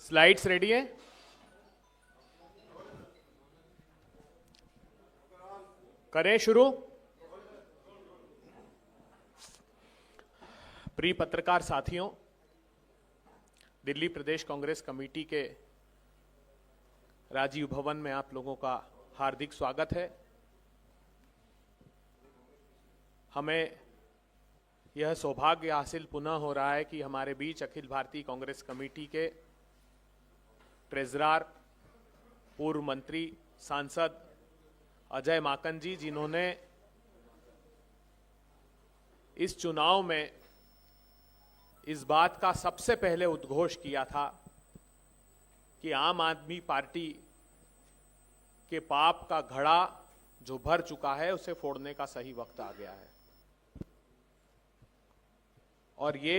Slides ready है? करें शुरू। प्रिय पत्रकार साथियों, दिल्ली प्रदेश कांग्रेस कमेटी के राजीव भवन में आप लोगों का हार्दिक स्वागत है। हमें यह सौभाग्य हासिल पुनः हो रहा है कि हमारे बीच अखिल भारतीय कांग्रेस कमेटी के ट्रेजरर, पूर्व मंत्री, सांसद अजय माकन जी, जिन्होंने इस चुनाव में इस बात का सबसे पहले उद्घोष किया था कि आम आदमी पार्टी के पाप का घड़ा जो भर चुका है उसे फोड़ने का सही वक्त आ गया है। और ये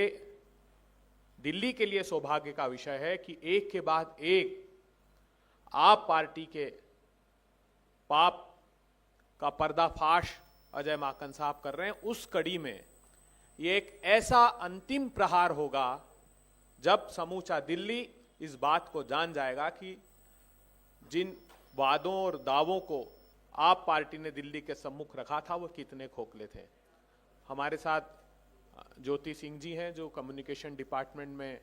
दिल्ली के लिए सौभाग्य का विषय है कि एक के बाद एक आप पार्टी के पाप का पर्दाफाश अजय माकन साहब कर रहे हैं। उस कड़ी में ये एक ऐसा अंतिम प्रहार होगा जब समूचा दिल्ली इस बात को जान जाएगा कि जिन वादों और दावों को आप पार्टी ने दिल्ली के सम्मुख रखा था वो कितने खोखले थे। हमारे साथ ज्योति सिंह जी हैं जो कम्युनिकेशन डिपार्टमेंट में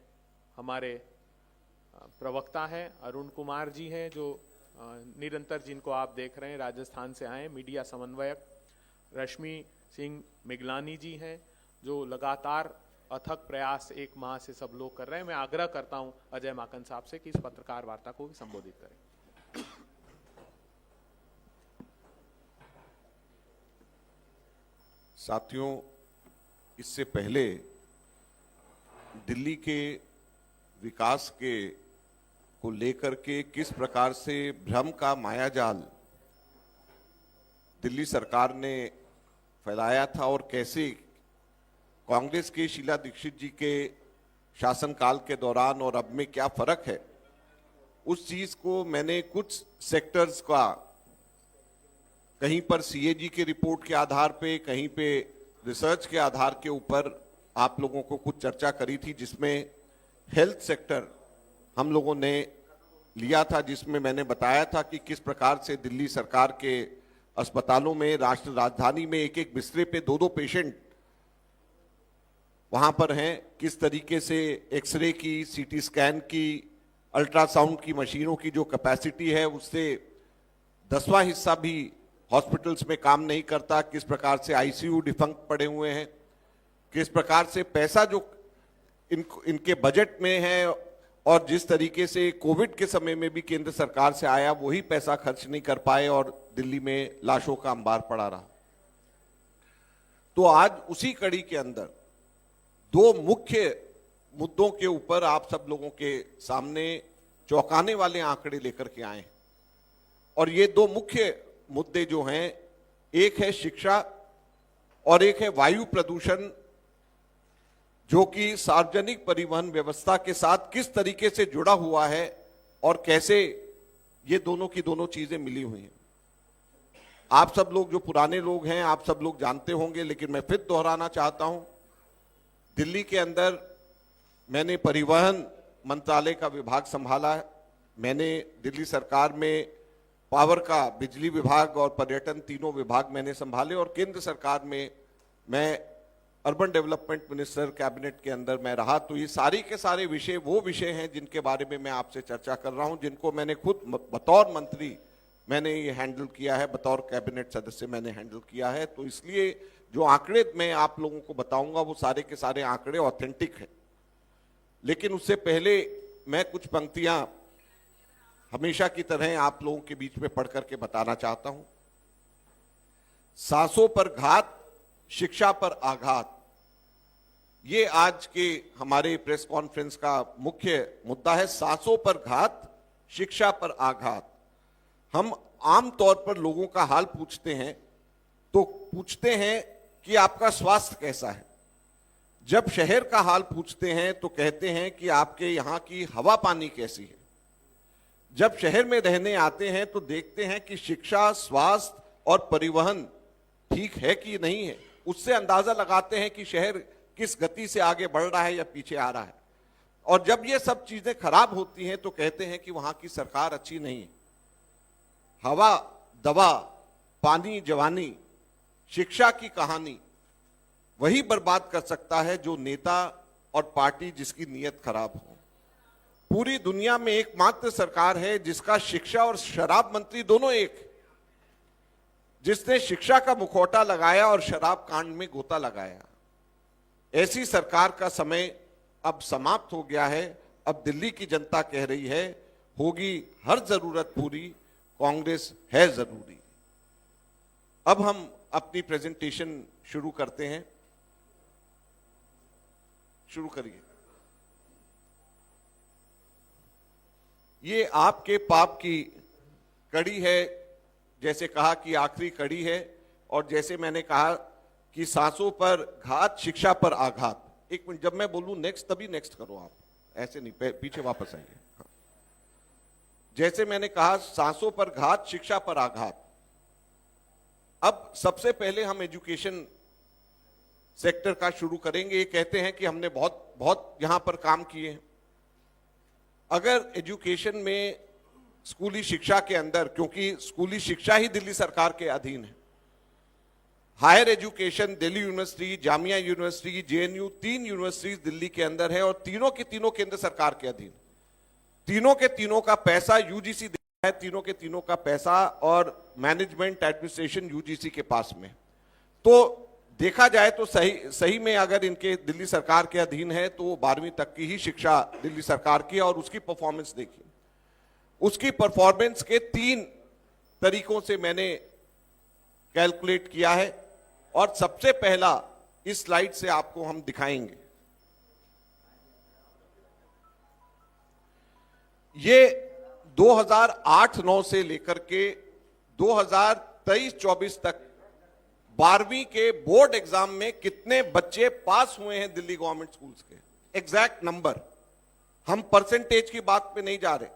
हमारे प्रवक्ता हैं, अरुण कुमार जी हैं जो निरंतर, जिनको आप देख रहे हैं, राजस्थान से आए मीडिया समन्वयक, रश्मि सिंह मिगलानी जी हैं जो लगातार अथक प्रयास एक माह से सब लोग कर रहे हैं। मैं आग्रह करता हूं अजय माकन साहब से कि इस पत्रकार वार्ता को भी संबोधित करें। साथियों, इससे पहले दिल्ली के विकास को लेकर के किस प्रकार से भ्रम का मायाजाल दिल्ली सरकार ने फैलाया था और कैसे कांग्रेस के शीला दीक्षित जी के शासनकाल के दौरान और अब में क्या फर्क है, उस चीज को मैंने कुछ सेक्टर्स का कहीं पर सीएजी की रिपोर्ट के आधार पे, कहीं पे रिसर्च के आधार के ऊपर आप लोगों को कुछ चर्चा करी थी, जिसमें हेल्थ सेक्टर हम लोगों ने लिया था, जिसमें मैंने बताया था कि किस प्रकार से दिल्ली सरकार के अस्पतालों में, राष्ट्र राजधानी में एक एक बिस्तरे पे दो पेशेंट वहां पर हैं, किस तरीके से एक्सरे की, सीटी स्कैन की, अल्ट्रासाउंड की मशीनों की जो कैपेसिटी है उससे 10वां हिस्सा भी हॉस्पिटल्स में काम नहीं करता, किस प्रकार से आईसीयू डिफंक्ट पड़े हुए हैं, किस प्रकार से पैसा जो इनके बजट में है और जिस तरीके से कोविड के समय में भी केंद्र सरकार से आया वही पैसा खर्च नहीं कर पाए और दिल्ली में लाशों का अंबार पड़ा रहा। तो आज उसी कड़ी के अंदर दो मुख्य मुद्दों के ऊपर आप सब लोगों के सामने चौंकाने वाले आंकड़े लेकर के आए हैं। और ये दो मुख्य मुद्दे जो हैं, एक है शिक्षा और एक है वायु प्रदूषण, जो कि सार्वजनिक परिवहन व्यवस्था के साथ किस तरीके से जुड़ा हुआ है और कैसे ये दोनों की दोनों चीजें मिली हुई हैं। आप सब लोग जो पुराने लोग हैं, आप सब लोग जानते होंगे, लेकिन मैं फिर दोहराना चाहता हूं। दिल्ली के अंदर मैंने परिवहन मंत्रालय का विभाग संभाला है, मैंने दिल्ली सरकार में पावर का, बिजली विभाग और पर्यटन तीनों विभाग मैंने संभाले, और केंद्र सरकार में मैं अर्बन डेवलपमेंट मिनिस्टर कैबिनेट के अंदर मैं रहा। तो ये सारे के सारे विषय वो विषय हैं जिनके बारे में मैं आपसे चर्चा कर रहा हूं, जिनको मैंने खुद बतौर मंत्री मैंने ये हैंडल किया है, बतौर कैबिनेट सदस्य मैंने हैंडल किया है। तो इसलिए जो आंकड़े मैं आप लोगों को बताऊंगा वो सारे के सारे आंकड़े ऑथेंटिक हैं। लेकिन उससे पहले मैं कुछ पंक्तियां हमेशा की तरह आप लोगों के बीच में पढ़ करके बताना चाहता हूं। सांसों पर घात, शिक्षा पर आघात, ये आज के हमारे प्रेस कॉन्फ्रेंस का मुख्य मुद्दा है। सांसों पर घात, शिक्षा पर आघात। हम आम तौर पर लोगों का हाल पूछते हैं तो पूछते हैं कि आपका स्वास्थ्य कैसा है। जब शहर का हाल पूछते हैं तो कहते हैं कि आपके यहाँ की हवा पानी कैसी है। जब शहर में रहने आते हैं तो देखते हैं कि शिक्षा, स्वास्थ्य और परिवहन ठीक है कि नहीं है। उससे अंदाजा लगाते हैं कि शहर किस गति से आगे बढ़ रहा है या पीछे आ रहा है। और जब ये सब चीजें खराब होती हैं तो कहते हैं कि वहां की सरकार अच्छी नहीं है। हवा, दवा, पानी, जवानी, शिक्षा की कहानी वही बर्बाद कर सकता है जो नेता और पार्टी जिसकी नीयत खराब हो। पूरी दुनिया में एकमात्र सरकार है जिसका शिक्षा और शराब मंत्री दोनों एक, जिसने शिक्षा का मुखौटा लगाया और शराब कांड में गोता लगाया। ऐसी सरकार का समय अब समाप्त हो गया है। अब दिल्ली की जनता कह रही है होगी हर जरूरत पूरी, कांग्रेस है जरूरी। अब हम अपनी प्रेजेंटेशन शुरू करते हैं। शुरू करिए। ये आपके पाप की कड़ी है, जैसे कहा कि आखिरी कड़ी है, और जैसे मैंने कहा कि सांसों पर घात, शिक्षा पर आघात। एक मिनट, जब मैं बोलूं नेक्स्ट तभी नेक्स्ट करो आप, ऐसे नहीं, पीछे वापस आइए। हाँ। जैसे मैंने कहा सांसों पर घात, शिक्षा पर आघात। अब सबसे पहले हम एजुकेशन सेक्टर का शुरू करेंगे। ये कहते हैं कि हमने बहुत यहां पर काम किए हैं। अगर एजुकेशन में स्कूली शिक्षा के अंदर, क्योंकि स्कूली शिक्षा ही दिल्ली सरकार के अधीन है, higher education Delhi university, Jamia university, JNU, 3 universities Delhi के अंदर है और तीनों के तीनों केंद्र सरकार के अधीन। तीनों के तीनों का पैसा यूजीसी देता है, तीनों के तीनों का पैसा और मैनेजमेंट एडमिनिस्ट्रेशन यूजीसी के पास में। तो देखा जाए तो सही में अगर इनके दिल्ली सरकार के अधीन है तो 12वीं तक की ही शिक्षा दिल्ली सरकार की है। और उसकी परफॉर्मेंस देखिए, उसकी परफॉर्मेंस के 3 तरीकों से मैंने कैलकुलेट किया है और सबसे पहला इस स्लाइड से आपको हम दिखाएंगे। ये 2008-9 से लेकर के 2023-24 तक 12वीं के बोर्ड एग्जाम में कितने बच्चे पास हुए हैं दिल्ली गवर्नमेंट स्कूल्स के, एग्जैक्ट नंबर। हम परसेंटेज की बात पे नहीं जा रहे,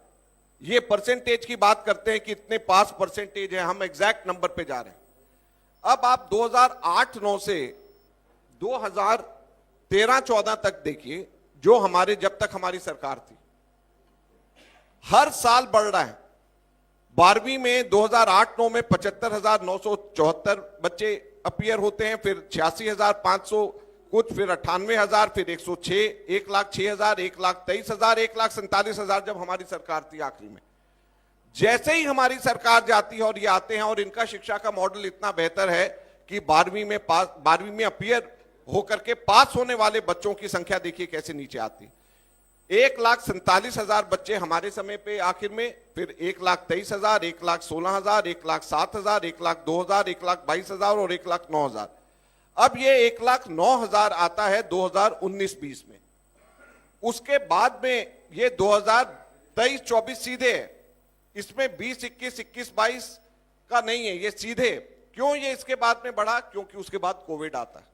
ये परसेंटेज की बात करते हैं कि इतने पास परसेंटेज है, हम एग्जैक्ट नंबर पे जा रहे हैं। अब आप 2008-9 से 2013-14 तक देखिए, जो हमारे जब तक हमारी सरकार थी, हर साल बढ़ रहा है। 12वीं में 2008-9 में 75,974 बच्चे अपीयर होते हैं, फिर 86,500 कुछ, फिर 98,000, फिर 106, 1,06,000, 1,23,000, 1,47,000 जब हमारी सरकार थी आखिरी में। जैसे ही हमारी सरकार जाती है और ये आते हैं, और इनका शिक्षा का मॉडल इतना बेहतर है कि 12वीं में अपीयर होकर के पास होने वाले बच्चों की संख्या देखिए कैसे नीचे आती। 1,47,000 बच्चे हमारे समय पे आखिर में, फिर 1,23,000, 1,16,000, 1,07,000, 1,02,000, 1,22,000 और 1,09,000। अब ये 1,09,000 आता है 2019-20 में। उसके बाद में ये 2023-24 सीधे है, इसमें 20-21, 21-22 का नहीं है, ये सीधे। क्यों ये इसके बाद में बढ़ा? क्योंकि उसके बाद कोविड आता है।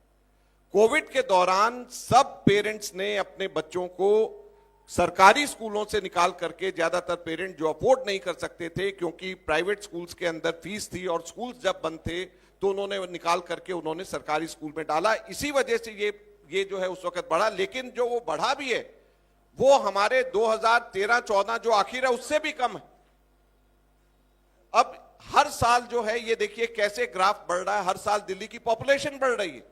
कोविड के दौरान सब पेरेंट्स ने अपने बच्चों को सरकारी स्कूलों से निकाल करके, ज्यादातर पेरेंट जो अफोर्ड नहीं कर सकते थे क्योंकि प्राइवेट स्कूल्स के अंदर फीस थी और स्कूल्स जब बंद थे, तो उन्होंने निकाल करके उन्होंने सरकारी स्कूल में डाला। इसी वजह से ये जो है उस वक्त बढ़ा। लेकिन जो वो बढ़ा भी है वो हमारे 2013-14 जो आखिर है उससे भी कम है। अब हर साल जो है ये देखिए कैसे ग्राफ बढ़ रहा है। हर साल दिल्ली की पॉपुलेशन बढ़ रही है,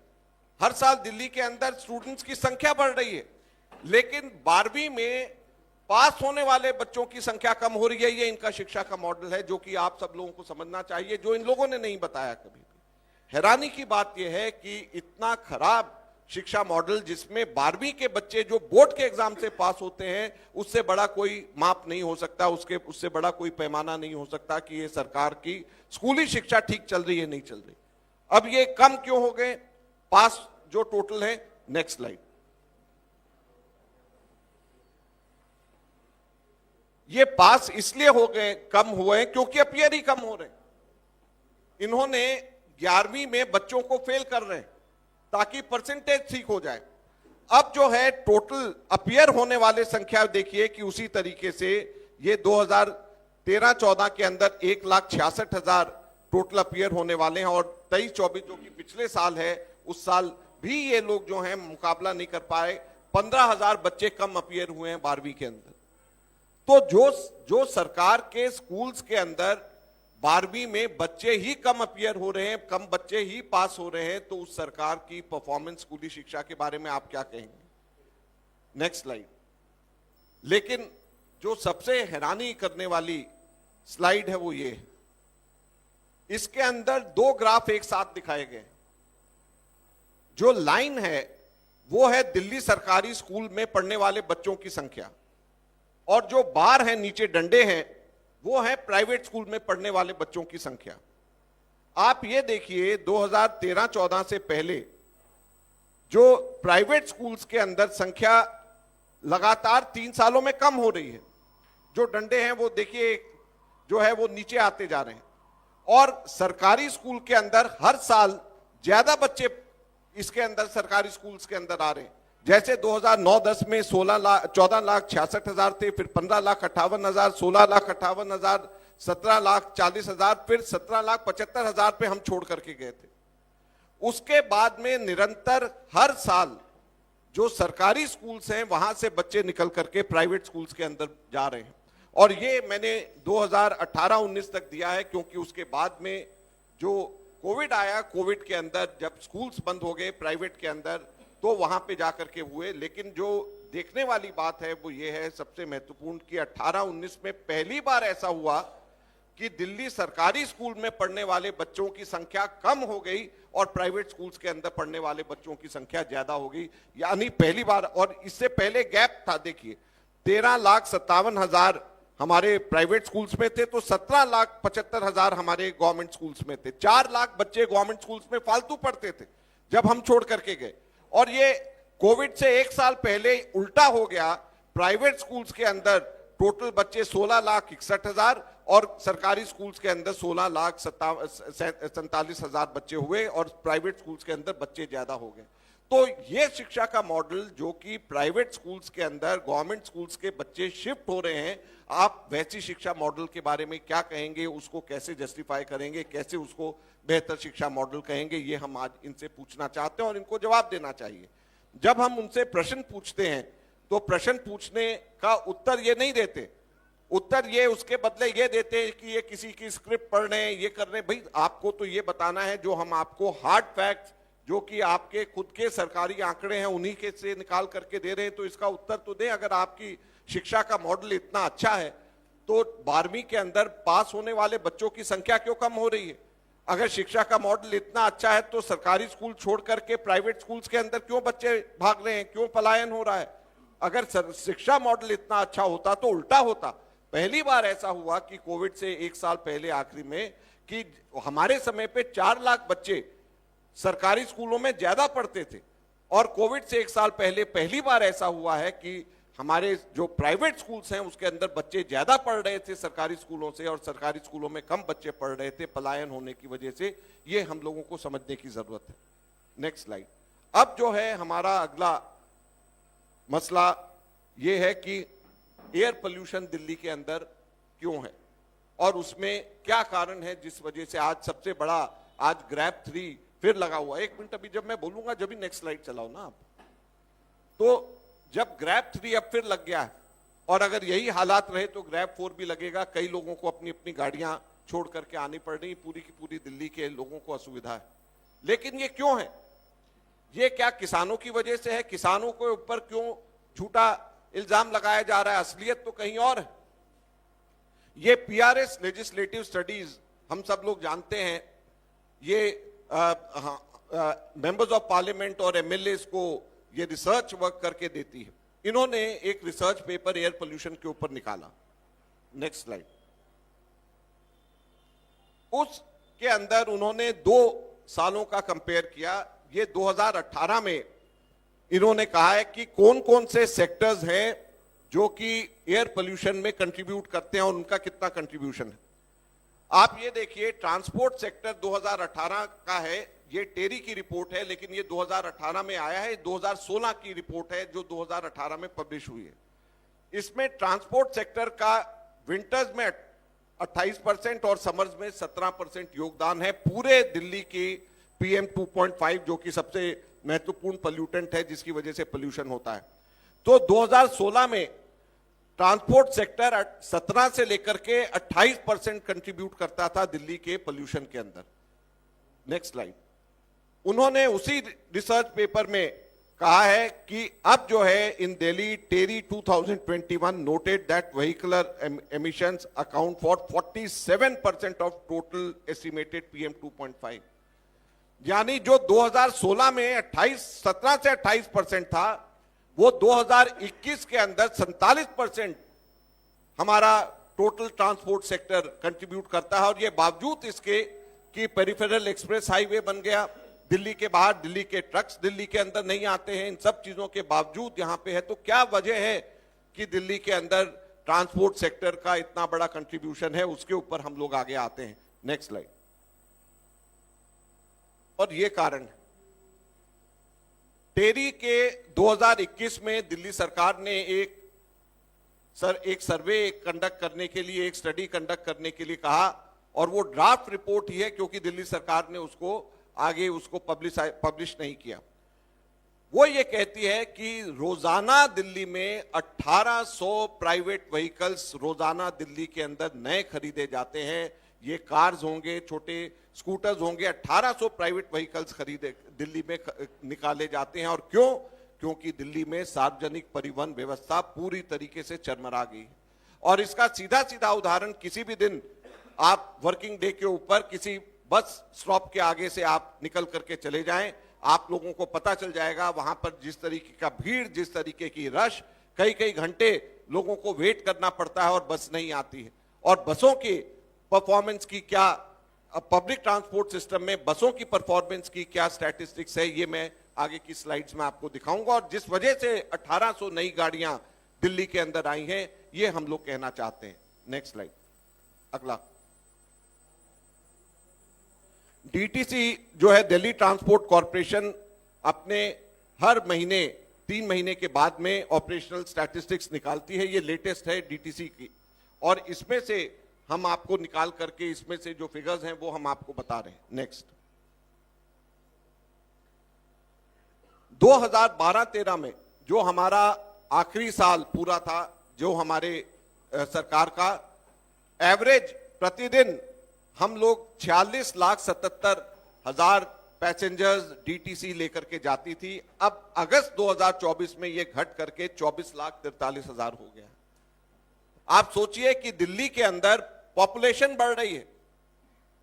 हर साल दिल्ली के अंदर स्टूडेंट्स की संख्या बढ़ रही है, लेकिन 12वीं में पास होने वाले बच्चों की संख्या कम हो रही है। ये इनका शिक्षा का मॉडल है जो कि आप सब लोगों को समझना चाहिए, जो इन लोगों ने नहीं बताया कभी भी। हैरानी की बात यह है कि इतना खराब शिक्षा मॉडल जिसमें 12वीं के बच्चे जो बोर्ड के एग्जाम से पास होते हैं, उससे बड़ा कोई माप नहीं हो सकता, उससे बड़ा कोई पैमाना नहीं हो सकता कि ये सरकार की स्कूली शिक्षा ठीक चल रही है नहीं चल रही। अब ये कम क्यों हो गए पास जो टोटल है? Next slide. ये पास इसलिए हो गए, कम हुए क्योंकि अपीयर ही कम हो रहे। इन्होंने 11वीं में बच्चों को फेल कर रहे हैं ताकि परसेंटेज ठीक हो जाए। अब जो है टोटल अपीयर होने वाले संख्या देखिए कि उसी तरीके से ये 2013-14 के अंदर 1,66,000 टोटल अपीयर होने वाले हैं और 23-24 जो कि पिछले साल है उस साल भी ये लोग जो हैं मुकाबला नहीं कर पाए। 15,000 बच्चे कम अपीयर हुए हैं 12वीं के अंदर। तो जो सरकार के स्कूल्स के अंदर 12वीं में बच्चे ही कम अपीयर हो रहे हैं, कम बच्चे ही पास हो रहे हैं, तो उस सरकार की परफॉर्मेंस स्कूली शिक्षा के बारे में आप क्या कहेंगे? Next slide. लेकिन जो सबसे हैरानी करने वाली स्लाइड है वो ये है, इसके अंदर दो ग्राफ एक साथ दिखाए गए। जो लाइन है वो है दिल्ली सरकारी स्कूल में पढ़ने वाले बच्चों की संख्या, और जो बार है नीचे डंडे हैं वो है प्राइवेट स्कूल में पढ़ने वाले बच्चों की संख्या। आप ये देखिए 2013-14 से पहले जो प्राइवेट स्कूल्स के अंदर संख्या लगातार 3 सालों में कम हो रही है। जो डंडे हैं वो देखिए जो है वो नीचे आते जा रहे हैं, और सरकारी स्कूल के अंदर हर साल ज्यादा बच्चे इसके अंदर सरकारी स्कूल्स के अंदर आ रहे हैं। जैसे 2009-10 में 14,66,000 थे, फिर 15,58,000, 16,58,000, 17,40,000, फिर 17,75,000 पे हम छोड़ करके गए थे। उसके बाद में निरंतर हर साल जो सरकारी स्कूल्स हैं वहां से बच्चे निकल करके प्राइवेट स्कूल्स के अंदर जा रहे हैं, और ये मैंने 2018-19 तक दिया है, क्योंकि उसके बाद में जो कोविड आया, कोविड के अंदर जब स्कूल्स बंद हो गए प्राइवेट के अंदर, तो वहां पे जाकर के हुए। लेकिन जो देखने वाली बात है वो ये है सबसे महत्वपूर्ण कि 18-19 में पहली बार ऐसा हुआ कि दिल्ली सरकारी स्कूल में पढ़ने वाले बच्चों की संख्या कम हो गई और प्राइवेट स्कूल्स के अंदर पढ़ने वाले बच्चों की संख्या ज्यादा हो गई, यानी पहली बार। और इससे पहले गैप था, देखिए 13,57,000 हमारे प्राइवेट स्कूल्स में थे, तो 17,75,000 हमारे गवर्नमेंट स्कूल्स में थे। 4 लाख बच्चे गवर्नमेंट स्कूल्स में फालतू पढ़ते थे जब हम छोड़ करके गए, और ये कोविड से 1 साल पहले उल्टा हो गया। प्राइवेट स्कूल्स के अंदर टोटल बच्चे 16,61,000 और सरकारी स्कूल्स के अंदर 16,47,000 बच्चे हुए, और प्राइवेट स्कूल्स के अंदर बच्चे ज्यादा हो गए। तो ये शिक्षा का मॉडल जो कि प्राइवेट स्कूल्स के अंदर गवर्नमेंट स्कूल्स के बच्चे शिफ्ट हो रहे हैं, आप वैसी शिक्षा मॉडल के बारे में क्या कहेंगे? उसको कैसे जस्टिफाई करेंगे? कैसे उसको बेहतर शिक्षा मॉडल कहेंगे? ये हम आज इनसे पूछना चाहते हैं और इनको जवाब देना चाहिए। जब हम उनसे प्रश्न पूछते हैं तो प्रश्न पूछने का उत्तर ये नहीं देते, उत्तर ये उसके बदले ये देते हैं कि ये किसी की स्क्रिप्ट पढ़ रहे हैं, ये कर रहे हैं। भाई आपको तो ये बताना है जो हम आपको हार्ड फैक्ट्स जो कि आपके खुद के सरकारी आंकड़े हैं उन्हीं के से निकाल करके दे रहे हैं, तो इसका उत्तर तो दें। अगर आपकी शिक्षा का मॉडल इतना अच्छा है तो 12वीं के अंदर पास होने वाले बच्चों की संख्या क्यों कम हो रही है? अगर शिक्षा का मॉडल इतना अच्छा है तो सरकारी स्कूल छोड़ करके प्राइवेट स्कूल्स के अंदर क्यों बच्चे भाग रहे हैं, क्यों पलायन हो रहा है? अगर शिक्षा मॉडल इतना अच्छा होता तो उल्टा होता। पहली बार ऐसा हुआ कि कोविड से 1 साल पहले आखिरी में कि हमारे समय पे 4 लाख बच्चे सरकारी स्कूलों में ज्यादा पढ़ते थे, और कोविड से 1 साल पहले पहली बार ऐसा हुआ है कि हमारे जो प्राइवेट स्कूल्स हैं उसके अंदर बच्चे ज्यादा पढ़ रहे थे सरकारी स्कूलों से, और सरकारी स्कूलों में कम बच्चे पढ़ रहे थे पलायन होने की वजह से। ये हम लोगों को समझने की जरूरत है। Next slide. अब जो है हमारा अगला मसला ये है कि एयर पोल्यूशन दिल्ली के अंदर क्यों है और उसमें क्या कारण है जिस वजह से आज सबसे बड़ा आज ग्रैब 3 फिर लगा हुआ। 1 मिनट, अभी जब मैं बोलूंगा जब भी नेक्स्ट स्लाइड चलाओ ना आप। तो जब ग्रैब 3 अब फिर लग गया है, और अगर यही हालात रहे तो ग्रैब 4 भी लगेगा। कई लोगों को अपनी अपनी गाड़ियां छोड़ करके आनी पड़ रही, पूरी की पूरी दिल्ली के लोगों को असुविधा है। लेकिन ये क्यों है? ये क्या किसानों की वजह से है? किसानों के ऊपर क्यों झूठा इल्जाम लगाया जा रहा है? असलियत तो कहीं और है। ये पीआरएस लेजिस्लेटिव स्टडीज हम सब लोग जानते हैं, ये मेंबर्स ऑफ पार्लियामेंट और एमएलए को ये रिसर्च वर्क करके देती है। इन्होंने एक रिसर्च पेपर एयर पोल्यूशन के ऊपर निकाला। Next slide. उसके अंदर उन्होंने 2 सालों का कंपेयर किया। ये 2018 में इन्होंने कहा है कि कौन कौन से सेक्टर्स हैं जो कि एयर पोल्यूशन में कंट्रीब्यूट करते हैं और उनका कितना कंट्रीब्यूशन है। आप ये देखिए, ट्रांसपोर्ट सेक्टर 2018 का है, ये टेरी की रिपोर्ट है, लेकिन ये 2018 में आया है। 2016 की रिपोर्ट है जो 2018 में पब्लिश हुई है। इसमें ट्रांसपोर्ट सेक्टर का विंटर्स में 28% और समर्स में 17% योगदान है पूरे दिल्ली की PM 2.5 जो कि सबसे महत्वपूर्ण पोल्यूटेंट है जिसकी वजह से पोल्यूशन होता है। तो 2016 में ट्रांसपोर्ट सेक्टर 17 से लेकर के 28% कंट्रीब्यूट करता था दिल्ली के पोल्यूशन के अंदर। Next slide. उन्होंने उसी रिसर्च पेपर में कहा है कि अब जो है in Delhi TERI 2021 noted that vehicular emissions account for 47% of total estimated PM 2.5, यानी जो 2016 में 17 से 28% था, वो 2021 के अंदर 47% हमारा टोटल ट्रांसपोर्ट सेक्टर कंट्रीब्यूट करता है। और ये बावजूद इसके कि पेरिफेरल एक्सप्रेस हाईवे बन गया दिल्ली के बाहर, दिल्ली के ट्रक्स दिल्ली के अंदर नहीं आते हैं, इन सब चीजों के बावजूद यहां पे है। तो क्या वजह है कि दिल्ली के अंदर ट्रांसपोर्ट सेक्टर का इतना बड़ा कंट्रीब्यूशन है, उसके ऊपर हम लोग आगे आते हैं। Next slide. और ये कारण है, टेरी के 2021 में दिल्ली सरकार ने एक सर्वे कंडक्ट करने के लिए, एक स्टडी कंडक्ट करने के लिए कहा, और वो ड्राफ्ट रिपोर्ट ही है क्योंकि दिल्ली सरकार ने उसको आगे पब्लिश नहीं किया। वो ये कहती है कि रोजाना दिल्ली में 1800 प्राइवेट व्हीकल्स रोजाना दिल्ली के अंदर नए खरीदे जाते हैं। ये कार्स होंगे, छोटे स्कूटर्स होंगे, 1800 प्राइवेट व्हीकल्स खरीदे दिल्ली में निकाले जाते हैं। और क्यों? क्योंकि दिल्ली में सार्वजनिक परिवहन व्यवस्था पूरी तरीके से चरमरा गई है। और इसका सीधा सीधा उदाहरण, किसी भी दिन आप वर्किंग डे के ऊपर किसी बस स्टॉप के आगे से आप निकल करके चले जाएं, आप लोगों को पता चल जाएगा वहां पर जिस तरीके का भीड़, जिस तरीके की रश, कई कई घंटे लोगों को वेट करना पड़ता है और बस नहीं आती है। और बसों की परफॉर्मेंस की क्या, पब्लिक ट्रांसपोर्ट सिस्टम में बसों की परफॉर्मेंस की क्या स्टैटिस्टिक्स है, ये मैं आगे की स्लाइड्स में आपको दिखाऊंगा। और जिस वजह से 1800 नई गाड़ियां दिल्ली के अंदर आई हैं, ये हम लोग कहना चाहते हैं। Next slide. अगला। डीटीसी जो है, दिल्ली ट्रांसपोर्ट कॉरपोरेशन, अपने हर महीने 3 महीने के बाद में ऑपरेशनल स्टैटिस्टिक्स निकालती है। ये लेटेस्ट है डीटीसी की, और इसमें से हम आपको निकाल करके इसमें से जो फिगर्स हैं वो हम आपको बता रहे हैं। नेक्स्ट। 2012-13 में जो हमारा आखिरी साल पूरा था, जो हमारे सरकार का एवरेज प्रतिदिन हम लोग 46,77,000 पैसेंजर्स डीटीसी लेकर के जाती थी। अब अगस्त 2024 में ये घट करके 24,43,000 हो गया। आप सोचिए कि दिल्ली के अंदर पॉपुलेशन बढ़ रही है,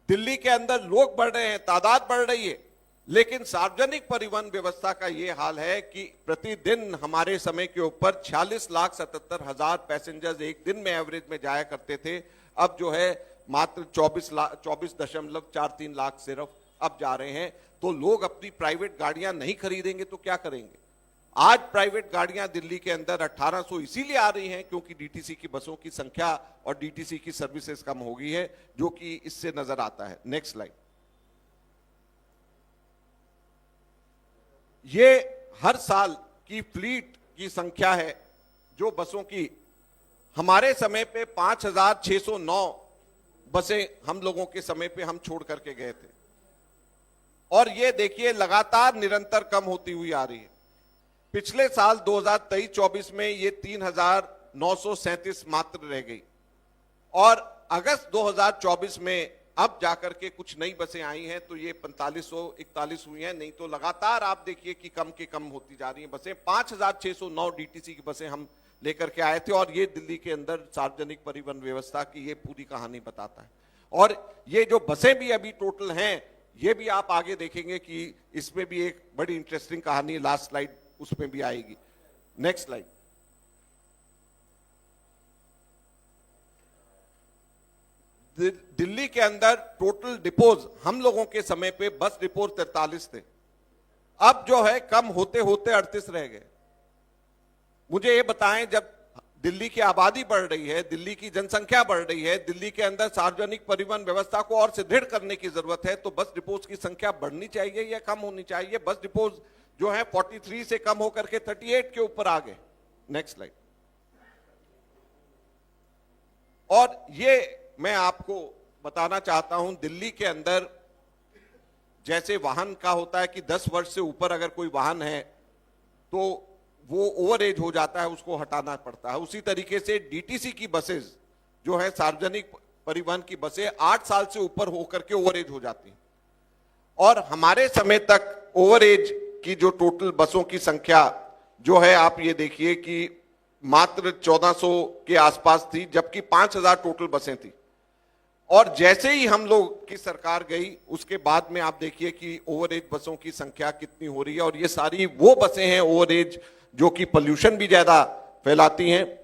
दिल्ली के अंदर लोग बढ़ रहे हैं, तादाद बढ़ रही है, लेकिन सार्वजनिक परिवहन व्यवस्था का यह हाल है कि प्रतिदिन हमारे समय के ऊपर 46,77,000 पैसेंजर्स एक दिन में एवरेज में जाया करते थे। अब जो है मात्र 24.43 लाख सिर्फ अब जा रहे हैं। तो लोग अपनी प्राइवेट गाड़ियां नहीं खरीदेंगे तो क्या करेंगे? आज प्राइवेट गाड़ियां दिल्ली के अंदर 1800 इसीलिए आ रही हैं क्योंकि डीटीसी की बसों की संख्या और डीटीसी की सर्विसेज कम हो गई है, जो कि इससे नजर आता है। Next slide. ये हर साल की फ्लीट की संख्या है जो बसों की। हमारे समय पे 5,609 बसें हम लोगों के समय पे हम छोड़ करके गए थे, और ये देखिए लगातार निरंतर कम होती हुई आ रही है। पिछले साल 2023-24 में ये 3,937 मात्र रह गई, और अगस्त 2024 में अब जाकर के कुछ नई बसें आई हैं तो ये 4541 हुई हैं। नहीं तो लगातार आप देखिए कि कम के कम होती जा रही हैं बसें। 5,609 डीटीसी की बसें हम लेकर के आए थे, और ये दिल्ली के अंदर सार्वजनिक परिवहन व्यवस्था की ये पूरी कहानी बताता है। और ये जो बसें भी अभी टोटल हैं, ये भी आप आगे देखेंगे कि इसमें भी एक बड़ी इंटरेस्टिंग कहानी, लास्ट स्लाइड उसमें भी आएगी। Next slide. दिल्ली के अंदर टोटल डिपोज हम लोगों के समय पे बस डिपोज 43 थे, अब जो है कम होते होते 38 रह गए। मुझे ये बताएं, जब दिल्ली की आबादी बढ़ रही है, दिल्ली की जनसंख्या बढ़ रही है, दिल्ली के अंदर सार्वजनिक परिवहन व्यवस्था को और सुदृढ़ करने की जरूरत है, तो बस डिपोज की संख्या बढ़नी चाहिए या कम होनी चाहिए? बस डिपोज जो है 43 से कम होकर के 38 के ऊपर आ गए। Next slide. और ये मैं आपको बताना चाहता हूं, दिल्ली के अंदर जैसे वाहन का होता है कि 10 वर्ष से ऊपर अगर कोई वाहन है तो वो ओवरेज हो जाता है, उसको हटाना पड़ता है। उसी तरीके से डीटीसी की बसेस जो है, सार्वजनिक परिवहन की बसें 8 साल से ऊपर होकर के ओवरेज हो जाती हैं, और हमारे समय तक ओवरेज की जो टोटल बसों की संख्या जो है, आप ये देखिए कि मात्र 1400 के आसपास थी, जबकि 5000 टोटल बसें थी। और जैसे ही हम लोग की सरकार गई, उसके बाद में आप देखिए कि ओवरेज बसों की संख्या कितनी हो रही है, और ये सारी वो बसें हैं ओवरेज जो कि पोल्यूशन भी ज्यादा फैलाती हैं,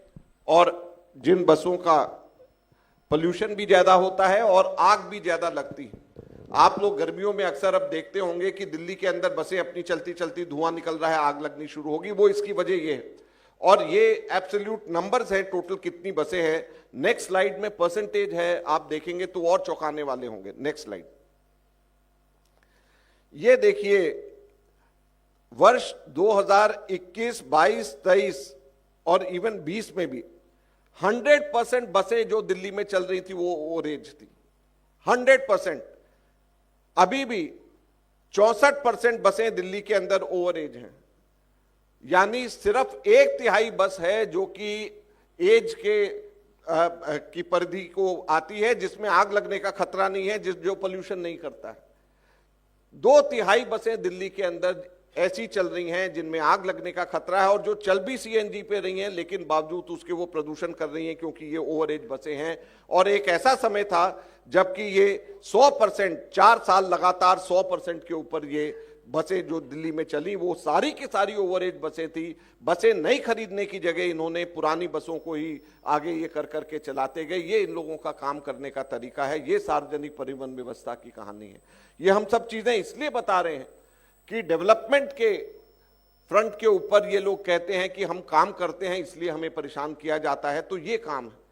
और जिन बसों का पोल्यूशन भी ज्यादा होता है और आग भी ज्यादा लगती है। आप लोग गर्मियों में अक्सर अब देखते होंगे कि दिल्ली के अंदर बसें अपनी चलती चलती धुआं निकल रहा है, आग लगनी शुरू होगी। वो इसकी वजह ये है, और ये एब्सोल्यूट नंबर्स है टोटल कितनी बसें हैं। नेक्स्ट स्लाइड में परसेंटेज है, आप देखेंगे तो और चौंकाने वाले होंगे। Next slide. ये देखिए, वर्ष 2021, 22, 23 और इवन 20 में भी 100% बसें जो दिल्ली में चल रही थी वो ओवरेज थी, 100%। अभी भी 64% बसें दिल्ली के अंदर ओवरेज हैं, यानी सिर्फ 1/3 बस है जो कि एज की परिधि को आती है, जिसमें आग लगने का खतरा नहीं है, जो पोल्यूशन नहीं करता है। 2/3 बसें दिल्ली के अंदर ऐसी चल रही हैं जिनमें आग लगने का खतरा है, और जो चल भी सीएनजी पे रही हैं, लेकिन बावजूद उसके वो प्रदूषण कर रही हैं, क्योंकि ये ओवरेज बसें हैं। और एक ऐसा समय था जबकि ये 100%, 4 साल लगातार 100% के ऊपर ये बसें जो दिल्ली में चली, वो सारी की सारी ओवरेज बसें थी। बसें नई खरीदने की जगह इन्होंने पुरानी बसों को ही आगे ये कर करके चलाते गए। ये इन लोगों का काम करने का तरीका है, ये सार्वजनिक परिवहन व्यवस्था की कहानी है। ये हम सब चीजें इसलिए बता रहे हैं कि डेवलपमेंट के फ्रंट के ऊपर ये लोग कहते हैं कि हम काम करते हैं, इसलिए हमें परेशान किया जाता है, तो ये काम है।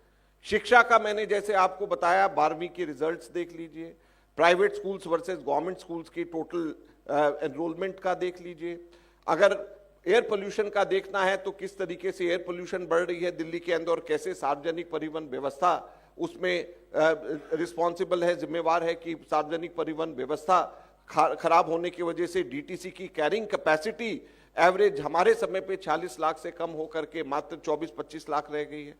शिक्षा का मैंने जैसे आपको बताया, 12वीं के रिजल्ट्स देख लीजिए, private schools versus government schools की टोटल एनरोलमेंट का देख लीजिए। अगर एयर पोल्यूशन का देखना है तो किस तरीके से एयर पोल्यूशन बढ़ रही है दिल्ली के अंदर, और कैसे सार्वजनिक परिवहन व्यवस्था उसमें रिस्पॉन्सिबल है, जिम्मेवार है कि सार्वजनिक परिवहन व्यवस्था खराब होने की वजह से डीटीसी की कैरिंग कैपेसिटी एवरेज हमारे समय पे 46 लाख से कम होकर के मात्र 24-25 लाख रह गई है।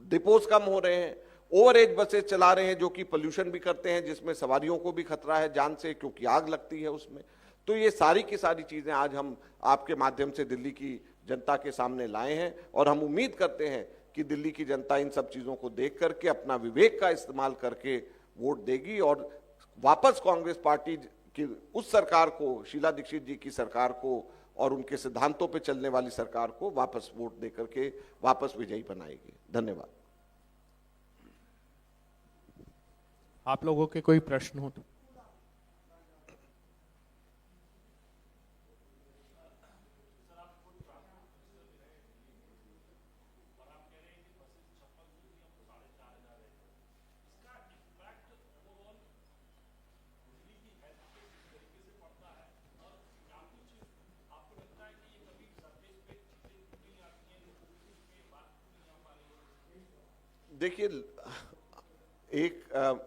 डिपोज कम हो रहे हैं, ओवरेज बसेस चला रहे हैं जो कि पोल्यूशन भी करते हैं, जिसमें सवारियों को भी खतरा है जान से, क्योंकि आग लगती है उसमें। तो ये सारी की सारी चीजें आज हम आपके माध्यम से दिल्ली की जनता के सामने लाए हैं, और हम उम्मीद करते हैं कि दिल्ली की जनता इन सब चीजों को देख करके अपना विवेक का इस्तेमाल करके वोट देगी, और वापस कांग्रेस पार्टी की उस सरकार को, शीला दीक्षित जी की सरकार को और उनके सिद्धांतों पे चलने वाली सरकार को वापस वोट देकर के वापस विजयी बनाएगी। धन्यवाद। आप लोगों के कोई प्रश्न हो तो? देखिए,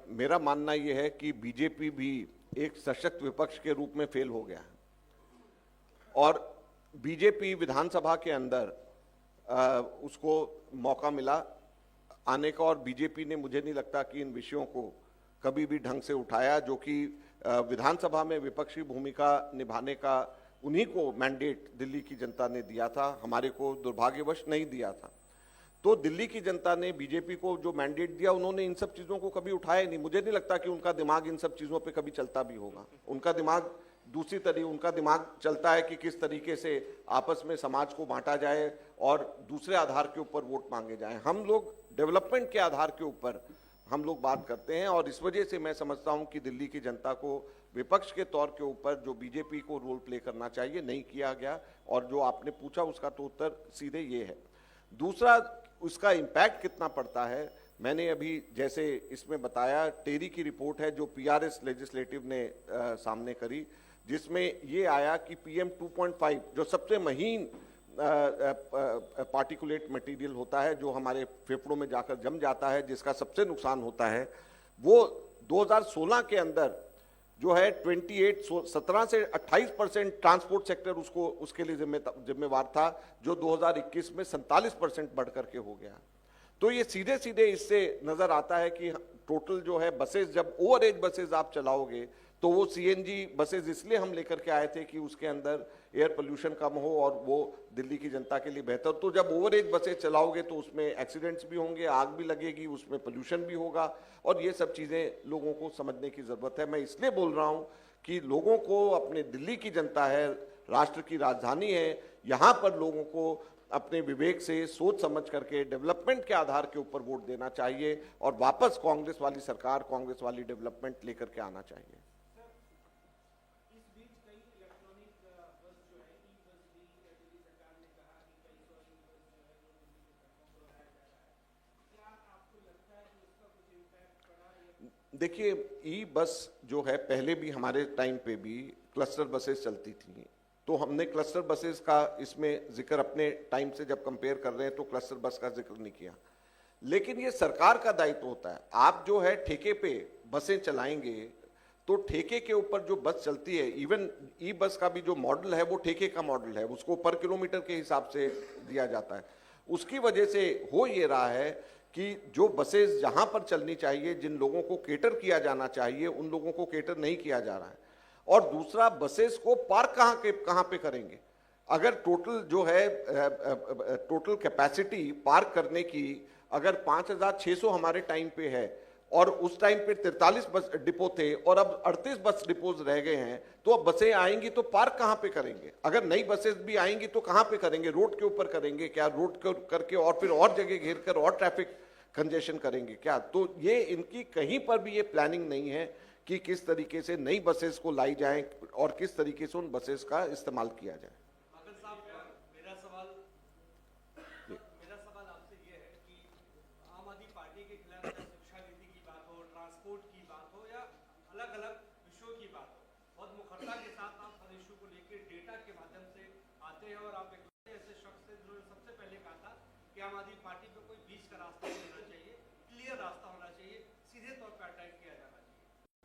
मेरा मानना यह है कि बीजेपी भी एक सशक्त विपक्ष के रूप में फेल हो गया है, और बीजेपी विधानसभा के अंदर उसको मौका मिला आने का, और बीजेपी ने, मुझे नहीं लगता कि इन विषयों को कभी भी ढंग से उठाया, जो कि विधानसभा में विपक्षी भूमिका निभाने का उन्हीं को मैंडेट दिल्ली की जनता ने दिया था, हमारे को दुर्भाग्यवश नहीं दिया था। तो दिल्ली की जनता ने बीजेपी को जो मैंडेट दिया, उन्होंने इन सब चीजों को कभी उठाया नहीं। मुझे नहीं लगता कि उनका दिमाग इन सब चीजों पे कभी चलता भी होगा। उनका दिमाग दूसरी तरीके, उनका दिमाग चलता है कि किस तरीके से आपस में समाज को बांटा जाए और दूसरे आधार के ऊपर वोट मांगे जाए। हम लोग डेवलपमेंट के आधार के ऊपर हम लोग बात करते हैं, और इस वजह से मैं समझता हूं कि दिल्ली की जनता को विपक्ष के तौर के ऊपर जो बीजेपी को रोल प्ले करना चाहिए नहीं किया गया, और जो आपने पूछा उसका तो उत्तर सीधे ये है। दूसरा, उसका इम्पैक्ट कितना पड़ता है, मैंने अभी जैसे इसमें बताया, टेरी की रिपोर्ट है जो पीआरएस लेजिस्लेटिव ने सामने करी, जिसमें ये आया कि PM 2.5 जो सबसे महीन पार्टिकुलेट मटेरियल होता है, जो हमारे फेफड़ों में जाकर जम जाता है, जिसका सबसे नुकसान होता है, वो 2016 के अंदर जो है 17 से 28% ट्रांसपोर्ट सेक्टर उसको उसके लिए जिम्मेवार था, जो 2021 में 47% बढ़ करके हो गया। तो ये सीधे सीधे इससे नजर आता है कि टोटल जो है बसेस, जब ओवरएज बसेस आप चलाओगे तो वो सीएनजी बसेस इसलिए हम लेकर के आए थे कि उसके अंदर एयर पोल्यूशन कम हो और वो दिल्ली की जनता के लिए बेहतर। तो जब ओवरएज बसेस चलाओगे तो उसमें एक्सीडेंट्स भी होंगे, आग भी लगेगी, उसमें पोल्यूशन भी होगा, और ये सब चीजें लोगों को समझने की जरूरत है। मैं इसलिए बोल रहा हूं कि लोगों को, अपने दिल्ली की जनता है, राष्ट्र की राजधानी है, यहां पर लोगों को अपने विवेक से सोच समझ करके डेवलपमेंट के आधार के ऊपर वोट देना चाहिए और वापस कांग्रेस वाली सरकार, कांग्रेस वाली डेवलपमेंट लेकर के आना चाहिए। देखिए, ई बस जो है, पहले भी हमारे टाइम पे भी क्लस्टर बसेस चलती थी, तो हमने क्लस्टर बसेस का इसमें जिक्र अपने टाइम से जब कंपेयर कर रहे हैं तो क्लस्टर बस का जिक्र नहीं किया। लेकिन ये सरकार का दायित्व होता है। आप जो है ठेके पे बसें चलाएंगे तो ठेके के ऊपर जो बस चलती है, इवन ई बस का भी जो मॉडल है वो ठेके का मॉडल है, उसको पर किलोमीटर के हिसाब से दिया जाता है। उसकी वजह से हो ये रहा है कि जो बसेस जहां पर चलनी चाहिए, जिन लोगों को केटर किया जाना चाहिए, उन लोगों को केटर नहीं किया जा रहा है। और दूसरा, बसेस को पार्क कहां पे करेंगे? अगर टोटल जो है टोटल कैपेसिटी पार्क करने की अगर 5600 हमारे टाइम पे है और उस टाइम पे 43 बस डिपो थे और अब 38 बस डिपोज रह गए हैं, तो अब बसें आएंगी तो पार्क कहां पे करेंगे? अगर नई बसेस भी आएंगी तो कहां पे करेंगे? रोड के ऊपर करेंगे क्या? रोड करके और फिर और जगह घेर कर और ट्रैफिक कंजेशन करेंगे क्या? तो ये इनकी कहीं पर भी ये प्लानिंग नहीं है कि किस तरीके से नई बसेस को लाई जाए और किस तरीके से उन बसेस का इस्तेमाल किया जाए। मेरा सवाल आपसे ये है कि आम आदमी पार्टी के खिलाफ शिक्षा नीति की बात हो, ट्रांसपोर्ट की बात हो या अलग अलग विषयों की बात हो, बहुत मुखरता के साथ आप हर इशू को लेकर डेटा के माध्यम से आते हैं और आप एक ऐसे शख्स हैं जिन्होंने सबसे पहले कहा था कि आम आदमी पार्टी पे कोई बीच का रास्ता नहीं होना चाहिए, क्लियर रास्ता होना चाहिए, सीधे तौर पर अटैक किया जाना चाहिए।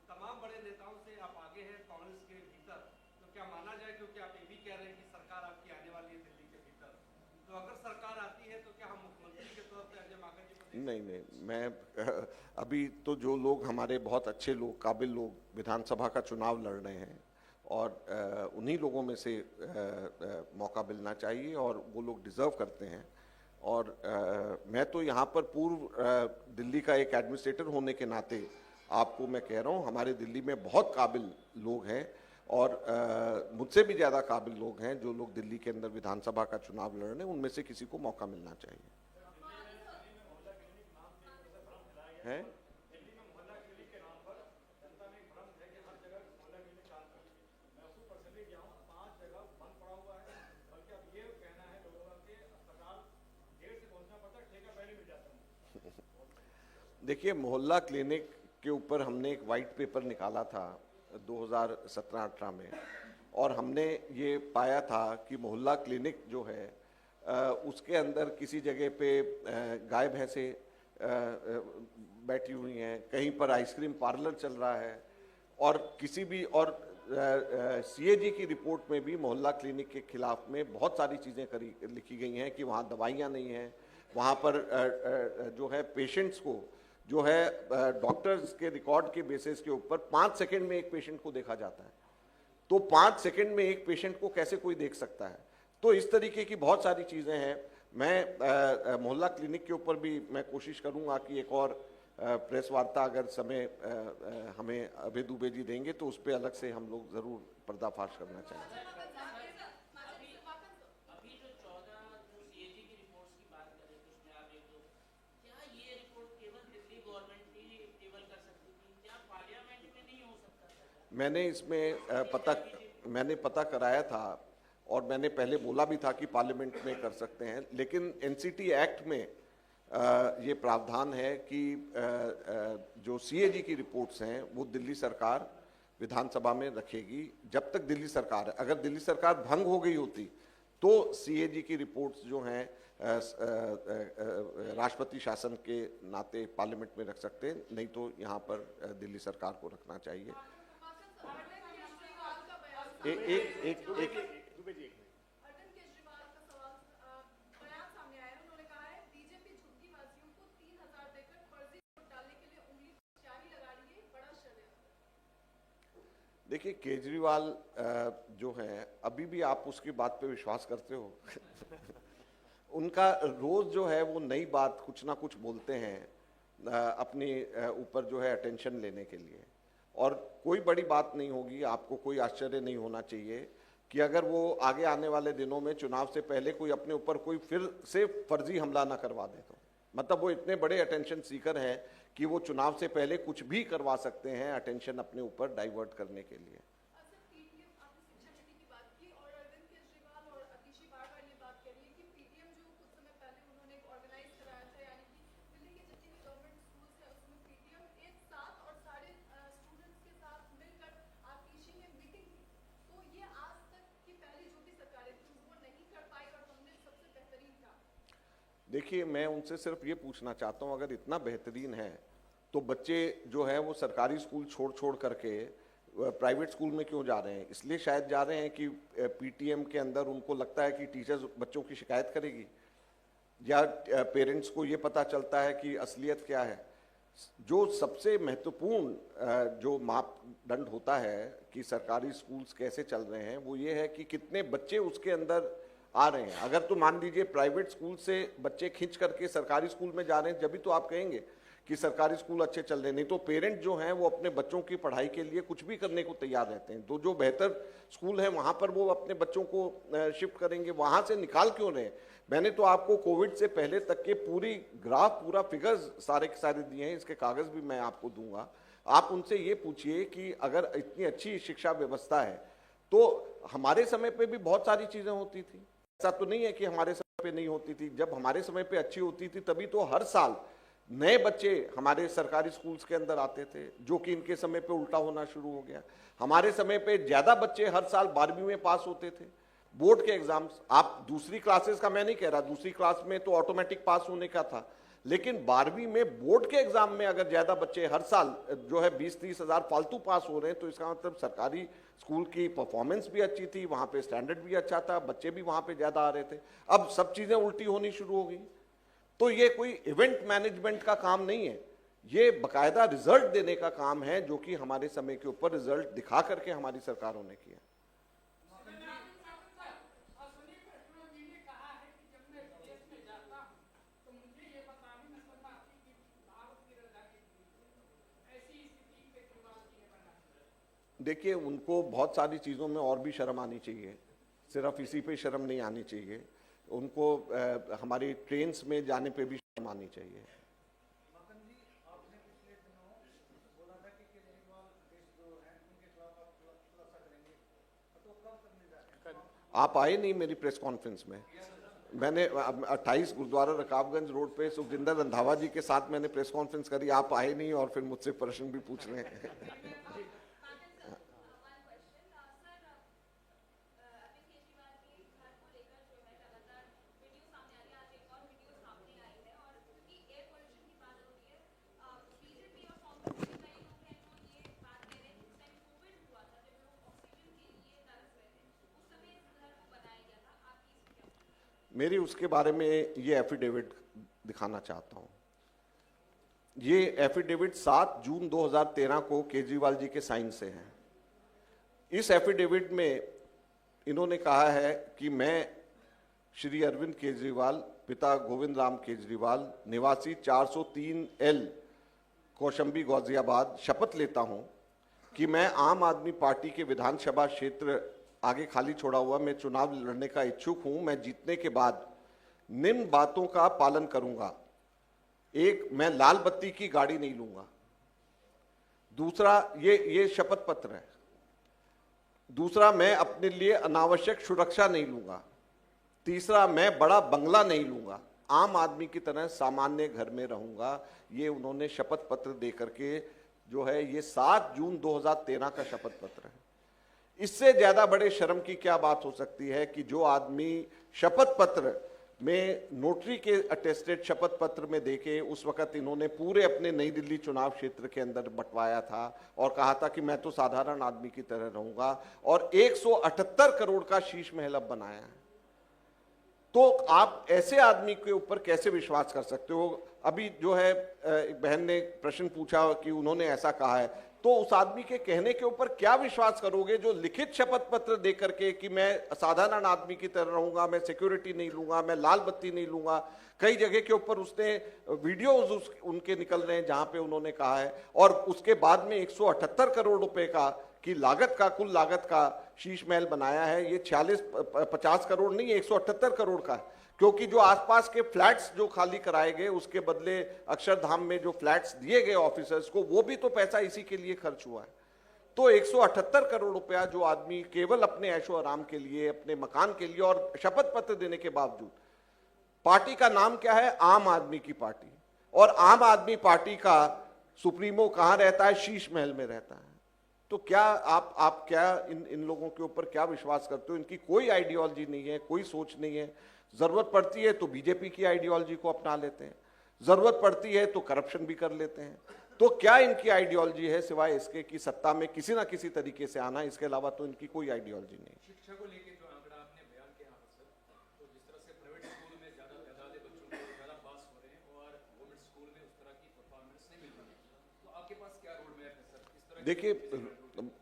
तमाम बड़े नेताओं से आप आगे हैं कांग्रेस के भीतर, तो क्या माना जाए, क्योंकि आप ये भी कह रहे हैं कि सरकार आपकी आने वाली है दिल्ली के भीतर, तो अगर सरकार आती है तो क्या हम मुख्यमंत्री के तौर पर अजय माकन जी को? नहीं, मैं अभी तो जो लोग हमारे बहुत अच्छे लोग, काबिल लोग विधानसभा का चुनाव लड़ रहे हैं और उन्हीं लोगों में से मौका मिलना चाहिए और वो लोग डिजर्व करते हैं। और मैं तो यहाँ पर पूर्व दिल्ली का एक एडमिनिस्ट्रेटर होने के नाते आपको मैं कह रहा हूँ, हमारे दिल्ली में बहुत काबिल लोग हैं और मुझसे भी ज़्यादा काबिल लोग हैं जो लोग दिल्ली के अंदर विधानसभा का चुनाव लड़ रहे हैं। उनमें से किसी को मौका मिलना चाहिए। है देखिए, मोहल्ला क्लिनिक के ऊपर हमने एक वाइट पेपर निकाला था 2017-18 में और हमने ये पाया था कि मोहल्ला क्लिनिक जो है उसके अंदर किसी जगह पे गाय भैंसे बैठी हुई हैं, कहीं पर आइसक्रीम पार्लर चल रहा है और किसी भी और सीएजी की रिपोर्ट में भी मोहल्ला क्लिनिक के खिलाफ में बहुत सारी चीज़ें लिखी गई हैं कि वहाँ दवाइयाँ नहीं हैं, वहाँ पर जो है पेशेंट्स को जो है डॉक्टर्स के रिकॉर्ड के बेसिस के ऊपर 5 सेकंड में एक पेशेंट को देखा जाता है। तो 5 सेकंड में एक पेशेंट को कैसे कोई देख सकता है? तो इस तरीके की बहुत सारी चीज़ें हैं। मैं मोहल्ला क्लिनिक के ऊपर भी मैं कोशिश करूंगा कि एक और प्रेस वार्ता अगर समय हमें अभय दुबे जी देंगे तो उस पर अलग से हम लोग ज़रूर पर्दाफाश करना चाहेंगे। मैंने पता कराया था और मैंने पहले बोला भी था कि पार्लियामेंट में कर सकते हैं, लेकिन एनसीटी एक्ट में ये प्रावधान है कि जो सीएजी की रिपोर्ट्स हैं वो दिल्ली सरकार विधानसभा में रखेगी जब तक दिल्ली सरकार है। अगर दिल्ली सरकार भंग हो गई होती तो सीएजी की रिपोर्ट्स जो हैं राष्ट्रपति शासन के नाते पार्लियामेंट में रख सकते हैं, नहीं तो यहाँ पर दिल्ली सरकार को रखना चाहिए। अरविंद केजरीवाल का सवाल बयान सामने आया है। उन्होंने कहा है बीजेपी झुग्गी वासियों को 3,000 देकर फर्जी वोट डालने के लिए उंगली पर स्याही लगा रही है, बड़ा षड्यंत्र। देखिए, केजरीवाल जो हैं, अभी भी आप उसकी बात पे विश्वास करते हो? उनका रोज जो है वो नई बात कुछ ना कुछ बोलते हैं अपने ऊपर जो है अटेंशन लेने के लिए, और कोई बड़ी बात नहीं होगी, आपको कोई आश्चर्य नहीं होना चाहिए कि अगर वो आगे आने वाले दिनों में चुनाव से पहले कोई अपने ऊपर कोई फिर से फर्जी हमला ना करवा दे। तो मतलब वो इतने बड़े अटेंशन सीकर हैं कि वो चुनाव से पहले कुछ भी करवा सकते हैं अटेंशन अपने ऊपर डाइवर्ट करने के लिए। सर, पीटीएम, आपने शिक्षा नीति की बात की और अरविंद केजरीवाल और अतिशी बार-बार ये बात कह रही है कि पीटीएम जो कुछ समय पहले उन्होंने ऑर्गेनाइज कराया था, यानी कि दिल्ली के जितने भी गवर्नमेंट स्कूल्स हैं उसमें पीटीएम एक साथ और सारे स्टूडेंट्स के साथ मिलकर आतिशी में मीटिंग की, तो ये आज तक की पहली जो भी सरकारें थी वो नहीं कर पाई और हमने सबसे बेहतरीन काम। देखिए, मैं उनसे सिर्फ ये पूछना चाहता हूँ, अगर इतना बेहतरीन है तो बच्चे जो है वो सरकारी स्कूल छोड़ छोड़ करके प्राइवेट स्कूल में क्यों जा रहे हैं? इसलिए शायद जा रहे हैं कि पीटीएम के अंदर उनको लगता है कि टीचर्स बच्चों की शिकायत करेगी, या पेरेंट्स को ये पता चलता है कि असलियत क्या है। जो सबसे महत्वपूर्ण जो मापदंड होता है कि सरकारी स्कूल्स कैसे चल रहे हैं, वो ये है कि कितने बच्चे उसके अंदर आ रहे हैं। अगर तो मान लीजिए प्राइवेट स्कूल से बच्चे खींच करके सरकारी स्कूल में जा रहे हैं, जब भी तो आप कहेंगे कि सरकारी स्कूल अच्छे चल रहे हैं। नहीं तो पेरेंट जो हैं वो अपने बच्चों की पढ़ाई के लिए कुछ भी करने को तैयार रहते हैं। तो जो बेहतर स्कूल है वहां पर वो अपने बच्चों को शिफ्ट करेंगे, वहां से निकाल क्यों रहे हैं? मैंने तो आपको कोविड से पहले तक के पूरी ग्राफ, पूरा फिगर्स सारे के सारे दिए हैं, इसके कागज भी मैं आपको दूंगा। आप उनसे ये पूछिए कि अगर इतनी अच्छी शिक्षा व्यवस्था है तो हमारे समय पे भी बहुत सारी चीजें होती थी। ऐसा तो नहीं है कि हमारे समय पे नहीं होती थी। जब हमारे समय पे अच्छी होती थी तभी तो हर साल नए बच्चे हमारे सरकारी स्कूल्स के अंदर आते थे, जो कि इनके समय पे उल्टा होना शुरू हो गया। हमारे समय पे ज्यादा बच्चे हर साल 12वीं में पास होते थे, बोर्ड के एग्जाम्स। आप दूसरी क्लासेस का मैं नहीं कह रहा, दूसरी क्लास में तो ऑटोमेटिक पास होने का था, लेकिन 12वीं में बोर्ड के एग्जाम में अगर ज्यादा बच्चे हर साल जो है 20-30 हजार फालतू पास हो रहे हैं, तो इसका मतलब सरकारी स्कूल की परफॉर्मेंस भी अच्छी थी, वहां पे स्टैंडर्ड भी अच्छा था, बच्चे भी वहां पे ज्यादा आ रहे थे। अब सब चीजें उल्टी होनी शुरू हो गई। तो ये कोई इवेंट मैनेजमेंट का काम नहीं है, ये बकायदा रिजल्ट देने का काम है, जो कि हमारे समय के ऊपर रिजल्ट दिखा करके हमारी सरकारों ने किया। देखिए, उनको बहुत सारी चीज़ों में और भी शर्म आनी चाहिए, सिर्फ इसी पे शर्म नहीं आनी चाहिए। उनको हमारी ट्रेन्स में जाने पे भी शर्म आनी चाहिए। मक्खन जी, आपने पिछले दिनों बोला था कि केजरीवाल केस जो हैं उनके खिलाफ आप खुलासा करेंगे, तो कब करने जा रहे हैं? आप आए नहीं मेरी प्रेस कॉन्फ्रेंस में। मैंने 28 गुरुद्वारा रकाबगंज रोड पे सुखजिंदर रंधावा जी के साथ मैंने प्रेस कॉन्फ्रेंस करी, आप आए नहीं और फिर मुझसे प्रश्न भी पूछ रहे हैं। मेरी उसके बारे में ये एफिडेविट दिखाना चाहता हूं। ये एफिडेविट 7 जून 2013 को केजरीवाल जी के साइन से है। इस एफिडेविट में इन्होंने कहा है कि मैं श्री अरविंद केजरीवाल, पिता गोविंद राम केजरीवाल, निवासी 403L कौशंबी गाजियाबाद, शपथ लेता हूं कि मैं आम आदमी पार्टी के विधानसभा क्षेत्र आगे खाली छोड़ा हुआ मैं चुनाव लड़ने का इच्छुक हूं। मैं जीतने के बाद निम्न बातों का पालन करूंगा। एक, मैं लाल बत्ती की गाड़ी नहीं लूंगा। दूसरा, ये शपथ पत्र है। दूसरा, मैं अपने लिए अनावश्यक सुरक्षा नहीं लूंगा। तीसरा, मैं बड़ा बंगला नहीं लूंगा, आम आदमी की तरह सामान्य घर में रहूंगा। ये उन्होंने शपथ पत्र दे करके जो है, ये 7 जून 2013 का शपथ पत्र है। इससे ज्यादा बड़े शर्म की क्या बात हो सकती है कि जो आदमी शपथ पत्र में नोटरी के अटेस्टेड शपथ पत्र में देखे उस वक्त इन्होंने पूरे अपने नई दिल्ली चुनाव क्षेत्र के अंदर बंटवाया था और कहा था कि मैं तो साधारण आदमी की तरह रहूंगा, और 178 करोड़ का शीश महल अब बनाया है। तो आप ऐसे आदमी के ऊपर कैसे विश्वास कर सकते हो? अभी जो है एक बहन ने प्रश्न पूछा कि उन्होंने ऐसा कहा है, तो उस आदमी के कहने के ऊपर क्या विश्वास करोगे जो लिखित शपथ पत्र दे करके कि मैं साधारण आदमी की तरह रहूंगा, मैं सिक्योरिटी नहीं लूंगा, मैं लाल बत्ती नहीं लूंगा। कई जगह के ऊपर उसने वीडियोस उनके निकल रहे हैं जहां पे उन्होंने कहा है, और उसके बाद में 178 करोड़ रुपए का की लागत का, कुल लागत का शीश महल बनाया है। ये 50 करोड़ नहीं, 178 करोड़ का, क्योंकि जो आसपास के फ्लैट्स जो खाली कराए गए उसके बदले अक्षरधाम में जो फ्लैट्स दिए गए ऑफिसर्स को, वो भी तो पैसा इसी के लिए खर्च हुआ है। तो 178 करोड़ रुपया जो आदमी केवल अपने ऐशो आराम के लिए, अपने मकान के लिए, और शपथ पत्र देने के बावजूद, पार्टी का नाम क्या है? आम आदमी की पार्टी, और आम आदमी पार्टी का सुप्रीमो कहां रहता है? शीश महल में रहता है। तो क्या आप क्या इन लोगों के ऊपर क्या विश्वास करते हो? इनकी कोई आइडियोलॉजी नहीं है, कोई सोच नहीं है। जरूरत पड़ती है तो बीजेपी की आइडियोलॉजी को अपना लेते हैं, जरूरत पड़ती है तो करप्शन भी कर लेते हैं। तो क्या इनकी आइडियोलॉजी है सिवाय इसके कि सत्ता में किसी ना किसी तरीके से आना? इसके अलावा तो इनकी कोई आइडियोलॉजी नहीं। शिक्षा को लेके जो आंकड़ा आपने बयान किया है सर, तो जिस तरह से प्राइवेट स्कूल में ज्यादा तादाद बच्चों को ज्यादा पास हो रहे हैं और गवर्नमेंट स्कूल में उस तरह की परफॉर्मेंस नहीं मिल रही है, तो आपके पास क्या रोड मैप है सर? किस तरह? देखिए,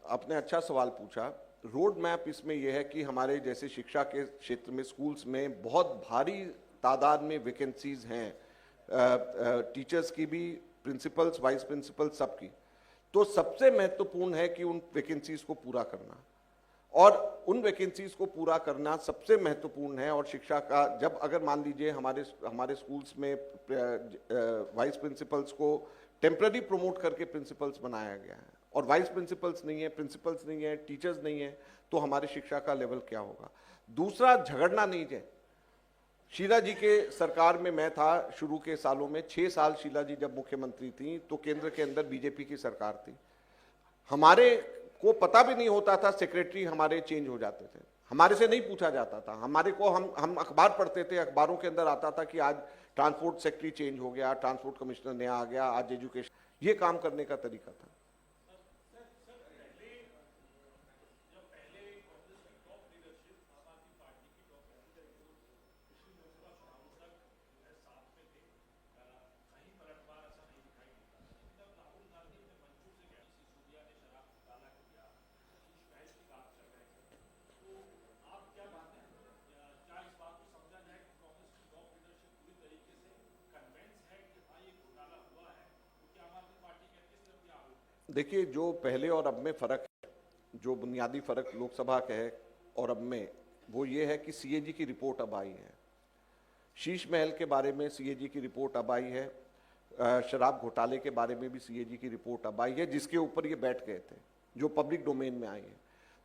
आपने अच्छा सवाल पूछा। रोड मैप इसमें यह है कि हमारे जैसे शिक्षा के क्षेत्र में, स्कूल्स में बहुत भारी तादाद में वैकेंसीज हैं, टीचर्स की भी, प्रिंसिपल्स, वाइस प्रिंसिपल्स, सबकी। तो सबसे महत्वपूर्ण है कि उन वैकेंसीज को पूरा करना, और उन वैकेंसीज को पूरा करना सबसे महत्वपूर्ण है। और शिक्षा का, जब अगर मान लीजिए हमारे स्कूल्स में वाइस प्रिंसिपल्स को टेम्पररी प्रमोट करके प्रिंसिपल्स बनाया गया है, और वाइस प्रिंसिपल्स नहीं है, प्रिंसिपल्स नहीं है, टीचर्स नहीं है, तो हमारी शिक्षा का लेवल क्या होगा? दूसरा, झगड़ना नहीं है। शीला जी के सरकार में मैं था शुरू के सालों में, 6 साल शीला जी जब मुख्यमंत्री थी तो केंद्र के अंदर बीजेपी की सरकार थी। हमारे को पता भी नहीं होता था, सेक्रेटरी हमारे चेंज हो जाते थे, हमारे से नहीं पूछा जाता था। हमारे को हम अखबार पढ़ते थे, अखबारों के अंदर आता था कि आज ट्रांसपोर्ट सेक्रेटरी चेंज हो गया, ट्रांसपोर्ट कमिश्नर नया आ गया, आज एजुकेशन। ये काम करने का तरीका था। देखिए, जो पहले और अब में फर्क है, जो बुनियादी फर्क लोकसभा का है और अब में, वो ये है कि सीएजी की रिपोर्ट अब आई है। शीश महल के बारे में सीएजी की रिपोर्ट अब आई है, शराब घोटाले के बारे में भी सीएजी की रिपोर्ट अब आई है, जिसके ऊपर ये बैठ गए थे, जो पब्लिक डोमेन में आई है।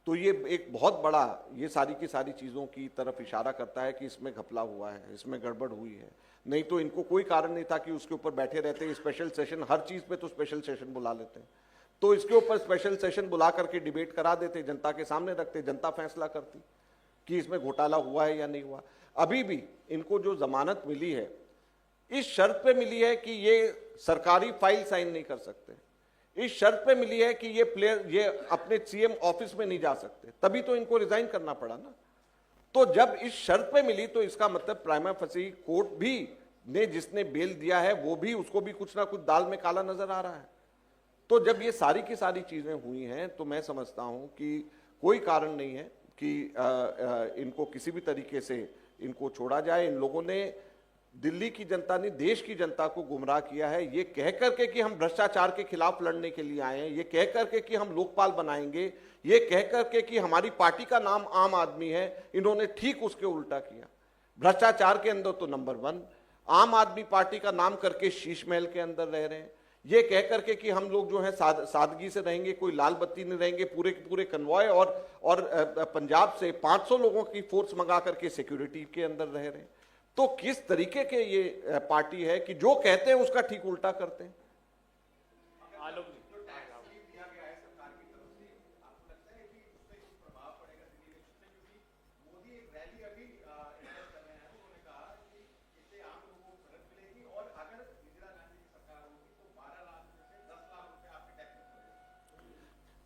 तो ये एक बहुत बड़ा, ये सारी की सारी चीज़ों की तरफ इशारा करता है कि इसमें घपला हुआ है, इसमें गड़बड़ हुई है। नहीं तो इनको कोई कारण नहीं था कि उसके ऊपर बैठे रहते। स्पेशल सेशन, हर चीज़ पे तो स्पेशल सेशन बुला लेते हैं, तो इसके ऊपर स्पेशल सेशन बुला करके डिबेट करा देते, जनता के सामने रखते, जनता फैसला करती कि इसमें घोटाला हुआ है या नहीं हुआ। अभी भी इनको जो जमानत मिली है, इस शर्त पे मिली है कि ये सरकारी फाइल साइन नहीं कर सकते, इस शर्त पे मिली है कि ये अपने सीएम ऑफिस में नहीं जा सकते, तभी तो इनको रिजाइन करना पड़ा ना। तो जब इस शर्त पे मिली तो इसका मतलब प्राइमा फसी कोर्ट भी ने, जिसने बेल दिया है, वो भी, उसको भी कुछ ना कुछ दाल में काला नजर आ रहा है। तो जब ये सारी की सारी चीजें हुई हैं, तो मैं समझता हूं कि कोई कारण नहीं है कि इनको किसी भी तरीके से इनको छोड़ा जाए। इन लोगों ने दिल्ली की जनता ने देश की जनता को गुमराह किया है, ये कह करके कि हम भ्रष्टाचार के खिलाफ लड़ने के लिए आए हैं, ये कह करके कि हम लोकपाल बनाएंगे, ये कह करके कि हमारी पार्टी का नाम आम आदमी है। इन्होंने ठीक उसके उल्टा किया। भ्रष्टाचार के अंदर तो नंबर 1, आम आदमी पार्टी का नाम करके शीश महल के अंदर रह रहे हैं, ये कह करके कि हम लोग जो है सादगी से रहेंगे, कोई लाल बत्ती नहीं रहेंगे, पूरे पूरे कन्वॉय और पंजाब से 500 लोगों की फोर्स मंगा करके सिक्योरिटी के अंदर रह रहे हैं। तो किस तरीके के ये पार्टी है कि जो कहते हैं उसका ठीक उल्टा करते हैं।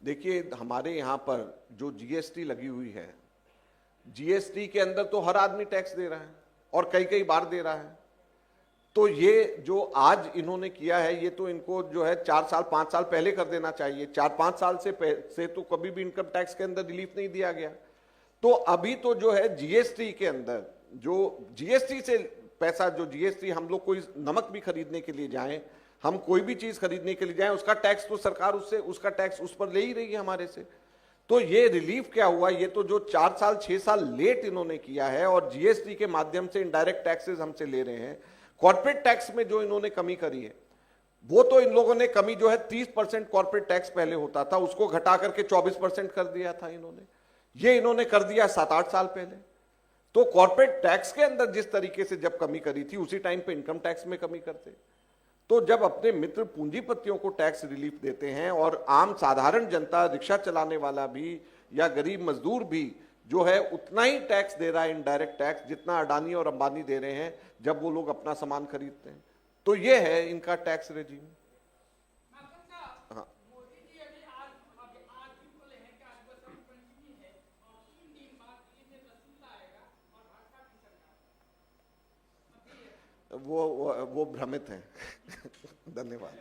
देखिए, हमारे यहाँ पर जो जीएसटी लगी हुई है, जीएसटी के अंदर तो हर आदमी टैक्स दे रहा है और कई कई बार दे रहा है। तो ये जो आज इन्होंने किया है, ये तो इनको जो है 4 साल 5 साल पहले कर देना चाहिए। 4-5 साल से तो कभी भी इनकम टैक्स के अंदर रिलीफ नहीं दिया गया। तो अभी तो जो है जीएसटी के अंदर, जो जीएसटी से पैसा, जो जीएसटी हम लोग कोई नमक भी खरीदने के लिए जाएं, हम कोई भी चीज खरीदने के लिए जाएं, उसका टैक्स तो सरकार उसका टैक्स उस पर ले ही रही है हमारे से। तो ये रिलीफ क्या हुआ? ये तो जो 4 साल 6 साल लेट इन्होंने किया है और जीएसटी के माध्यम से इनडायरेक्ट टैक्सेस हमसे ले रहे हैं। कॉर्पोरेट टैक्स में जो इन्होंने कमी करी है, वो तो इन लोगों ने कमी जो है 30% कॉर्पोरेट टैक्स पहले होता था, उसको घटा करके 24% कर दिया था इन्होंने। ये इन्होंने कर दिया 7-8 साल पहले। तो कॉर्पोरेट टैक्स के अंदर जिस तरीके से जब कमी करी थी, उसी टाइम पे इनकम टैक्स में कमी करते। तो जब अपने मित्र पूंजीपतियों को टैक्स रिलीफ देते हैं और आम साधारण जनता, रिक्शा चलाने वाला भी या गरीब मजदूर भी जो है उतना ही टैक्स दे रहा है, इनडायरेक्ट टैक्स, जितना अडानी और अंबानी दे रहे हैं जब वो लोग अपना सामान खरीदते हैं। तो ये है इनका टैक्स रेजिम। हाँ, वो भ्रमित हैं। धन्यवाद।